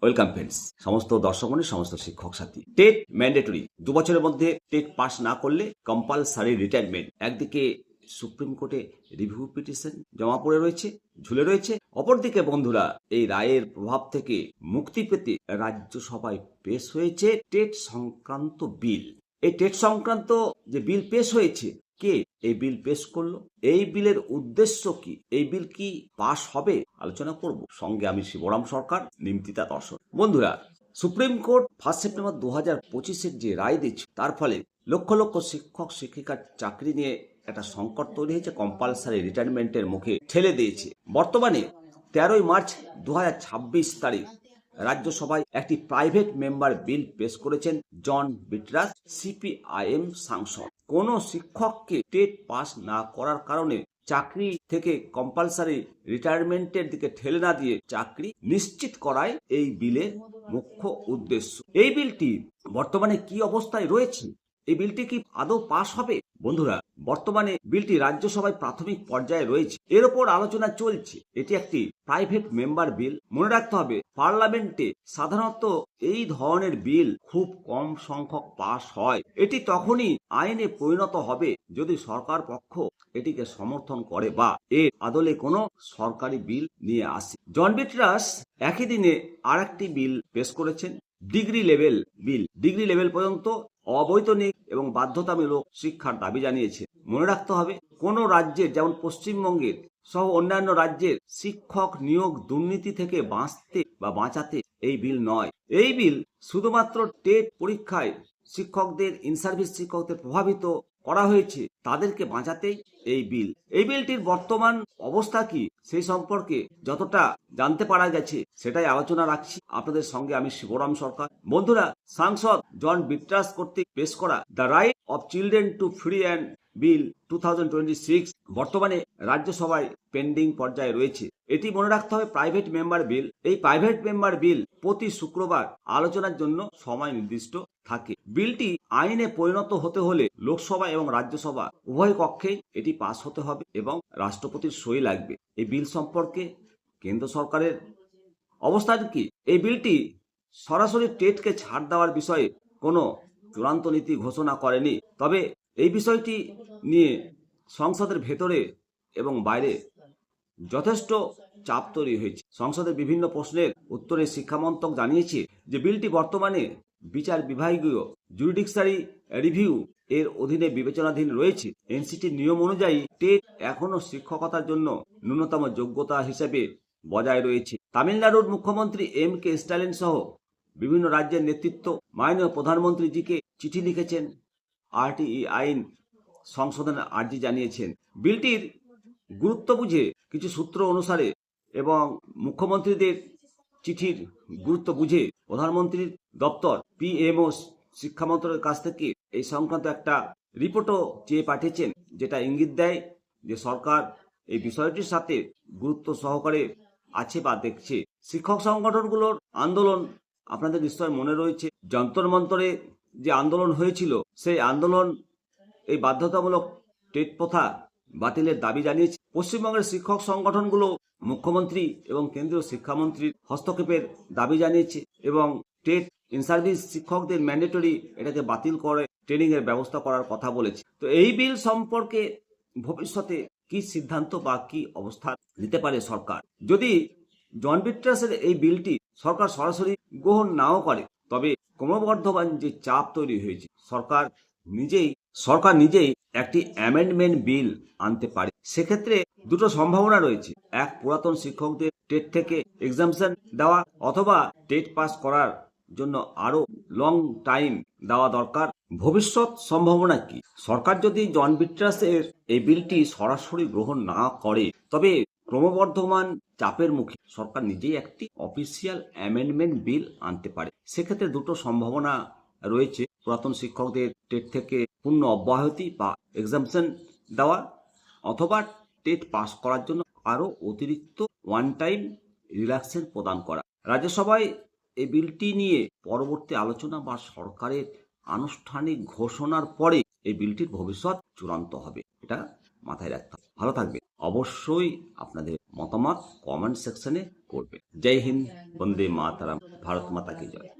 Welcome friends, সমস্ত দর্শকগণ, সমস্ত শিক্ষক সাথী। টেট ম্যান্ডেটরি, 2 বছরের মধ্যে টেট পাস না করলে কম্পালসারি রিটায়ারমেন্ট। একদিকে সুপ্রিম কোর্টে রিভিউ পিটিশন জমা পড়ে রয়েছে, ঝুলে রয়েছে। অপরদিকে বন্ধুরা, এই রায়ের প্রভাব থেকে মুক্তি পেতে রাজ্যসভায় পেশ হয়েছে টেট সংক্রান্ত বিল। এই টেট সংক্রান্ত যে বিল পেশ হয়েছে, কে এই বিল পেশ করলো, এই বিলের উদ্দেশ্য কি, এই বিল কি পাশ হবে, আলোচনা করব। সঙ্গে আমি শিবরাম সরকার, নিমতিতা দর্শন। বন্ধুরা, সুপ্রিম কোর্ট 1 সেপ্টেম্বর 2025-এর যে রায় দিচ্ছে, তার ফলে লক্ষ লক্ষ শিক্ষক শিক্ষিকার চাকরি নিয়ে একটা সংকট তৈরি হয়েছে, কম্পালসারি রিটায়ারমেন্টের মুখে ঠেলে দিয়েছে। বর্তমানে 13 মার্চ 2026 তারিখ রাজ্যসভায় একটি প্রাইভেট মেম্বার বিল পেশ করেছেন জন বিটরাস, সিপিআইএম সাংসদ। কোন শিক্ষককে টেট পাস না করার কারণে চাকরি থেকে কম্পালসারি রিটায়ারমেন্টের দিকে ঠেলে না দিয়ে চাকরি নিশ্চিত করাই এই বিলের মুখ্য উদ্দেশ্য। এই বিলটি বর্তমানে কি অবস্থায় রয়েছে, এই বিলটি কি আদৌ পাস হবে? বন্ধুরা, বর্তমানে বিলটি রাজ্যসভায় প্রাথমিক পর্যায়ে রয়েছে, এর ওপর আলোচনা চলছে। এটি একটি প্রাইভেট মেম্বার বিল। মনে রাখতে হবে, পার্লামেন্টে সাধারণত এই ধরনের বিল খুব কম সংখ্যক পাস হয়। এটি তখনই আইনে পরিণত হবে যদি সরকার পক্ষ এটিকে সমর্থন করে বা এর আদলে কোনো সরকারি বিল নিয়ে আসে। জন বিটরাস একই দিনে আর একটি বিল পেশ করেছেন, ডিগ্রি লেভেল বিল। ডিগ্রি লেভেল পর্যন্ত অবৈতনিক এবং বাধ্যতামূলক শিক্ষার দাবি জানিয়েছে। মনে রাখতে হবে, কোন রাজ্যের, যেমন পশ্চিমবঙ্গের সহ অন্যান্য রাজ্যের শিক্ষক নিয়োগ দুর্নীতি থেকে বাঁচাতে এই বিল নয়। এই বিল শুধুমাত্র টেট পরীক্ষায় শিক্ষকদের, ইন সার্ভিস শিক্ষকদের প্রভাবিত করা হয়েছে, তাদেরকে বাঁচাতেই এই বিল। এই বিলটির বর্তমান অবস্থা কি, সেই সম্পর্কে যতটা জানতে পারা গেছে সেটাই আলোচনা রাখছি আপনাদের সঙ্গে আমি শিবরাম সরকার। বন্ধুরা, সাংসদ জন বিটরাস কর্তৃক পেশ করা the right of children to free and bill 2026 বর্তমানে রাজ্যসভায় পেন্ডিং পর্যায়ে রয়েছে। এটি মনে রাখতে হবে প্রাইভেট মেম্বার বিল। এই প্রাইভেট মেম্বার বিল প্রতি শুক্রবার আলোচনার জন্য সময় নির্দিষ্ট থাকে। বিলটি আইনে পরিণত হতে হলে লোকসভা এবং রাজ্যসভা উভয় কক্ষেই এটি পাস হতে হবে এবং রাষ্ট্রপতির সই লাগবে। এই বিল সম্পর্কে কেন্দ্র সরকারের অবস্থান কি? এই বিলটি সরাসরি টেটকে ছাড় দেওয়ার বিষয়ে কোনো চূড়ান্ত নীতি ঘোষণা করেনি, তবে এই বিষয়টি নিয়ে সংসদের ভেতরে এবং বাইরে যথেষ্ট চাপ তৈরি হয়েছে। সংসদের বিভিন্ন প্রশ্নের উত্তরে শিক্ষামন্ত্রক জানিয়েছে যে বিলটি বর্তমানে বিচার বিভাগীয় জুডিশিয়ারি রিভিউ এর অধীনে বিবেচনাধীন রয়েছে। এনসিটির নিয়ম অনুযায়ী টেট এখনো শিক্ষকতার জন্য ন্যূনতম যোগ্যতা হিসেবে বজায় রয়েছে। তামিলনাড়ুর মুখ্যমন্ত্রী এম.কে. স্ট্যালিন সহ বিভিন্ন রাজ্যের নেতৃত্ব মাননীয় প্রধানমন্ত্রীজিকে চিঠি লিখেছেন, আরটিই আইন সংশোধনের আর্জি জানিয়েছেন। বিলটির গুরুত্ব বুঝে, কিছু সূত্র অনুসারে এবং মুখ্যমন্ত্রীদের চিঠির গুরুত্ব বুঝে প্রধানমন্ত্রীর দপ্তর পিএমও শিক্ষা মন্ত্রকের কাছ থেকে এই সংক্রান্ত একটা রিপোর্টও চেয়ে পাঠিয়েছেন, যেটা ইঙ্গিত দেয় যে সরকার এই বিষয়টির সাথে গুরুত্ব সহকারে আছে বা দেখছে। শিক্ষক সংগঠনগুলোর আন্দোলন আপনাদের নিশ্চয় মনে রয়েছে। যন্তর মন্তরে যে আন্দোলন হয়েছিল, সেই আন্দোলন এই বাধ্যতামূলক টেট প্রথা বাতিলের দাবি জানিয়েছে। পশ্চিমবঙ্গের শিক্ষক সংগঠনগুলো মুখ্যমন্ত্রী এবং কেন্দ্রীয় শিক্ষামন্ত্রীর হস্তক্ষেপের দাবি জানিয়েছে এবং টেট ইন সার্ভিস শিক্ষকদের ম্যান্ডেটরি এটাকে বাতিল করে ট্রেনিং এর ব্যবস্থা করার কথা বলেছে। তো এই বিল সম্পর্কে ভবিষ্যতে কি সিদ্ধান্ত বা কি অবস্থা নিতে পারে সরকার, যদি জন বিটরাসের এই বিলটি সরকার সরাসরি গ্রহণ নাও করে, তবে ক্রমবর্ধমান যে চাপ তৈরি হয়েছে, সরকার নিজেই একটি অ্যামেন্ডমেন্ট বিল আনতে পারে। সেক্ষেত্রে দুটো সম্ভাবনা রয়েছে, এক, পুরাতন শিক্ষকদের টেট থেকে এক্সামশন দেওয়া, অথবা টেট পাস করার জন্য আরো লং টাইম দেওয়া দরকার। ভবিষ্যৎ সম্ভাবনা কি? সরকার যদি জন বিটরাসের এই বিলটি সরাসরি গ্রহণ না করে, তবে ক্রমবর্ধমান চাপের মুখে সরকার নিজেই একটি অফিসিয়াল অ্যামেন্ডমেন্ট বিল আনতে পারে। সেক্ষেত্রে দুটো সম্ভাবনা রয়েছে, পুরাতন শিক্ষকদের টেট থেকে পূর্ণ অব্যাহতি বা এক্সামশন দেওয়া, অথবা টেট পাস করার জন্য আরো অতিরিক্ত ওয়ান টাইম রিল্যাক্সেশন প্রদান করা। রাজ্যসভায় এই বিলটি নিয়ে পরবর্তী আলোচনা বা সরকারের আনুষ্ঠানিক ঘোষণার পরে এই বিলটির ভবিষ্যৎ চূড়ান্ত হবে, এটা মাথায় রাখতে হবে। ভালো থাকবে। অবশ্যই আপনাদের মতামত কমেন্ট সেকশনে করবে। জয় হিন্দ, বন্দে মাতারাম, ভারত মাতা কি জয়।